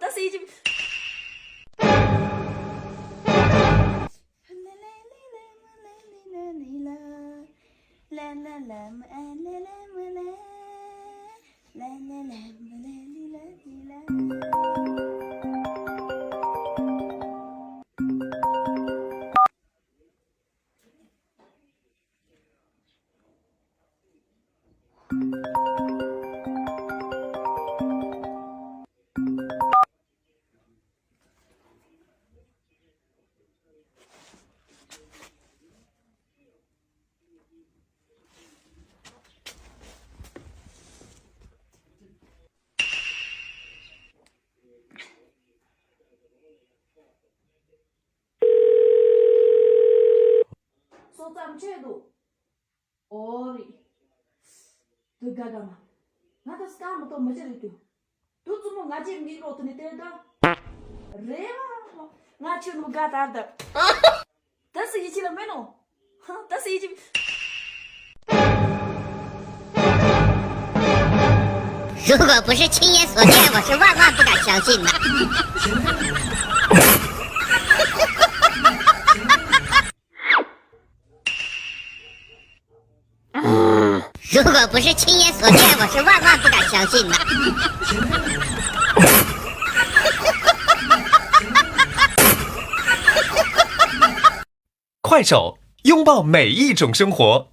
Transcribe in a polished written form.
这是一句。Cedo. Ori. Tu gagama. Nada scamo to majerito. Tu tumo ngaji miro tu niteda. Reva. Ngaji no gatada. 这是一起了没弄？这是一起。如果不是亲眼所见，我是万万不敢相信的。如果不是亲眼所见，我是万万不敢相信的。快手，拥抱每一种生活。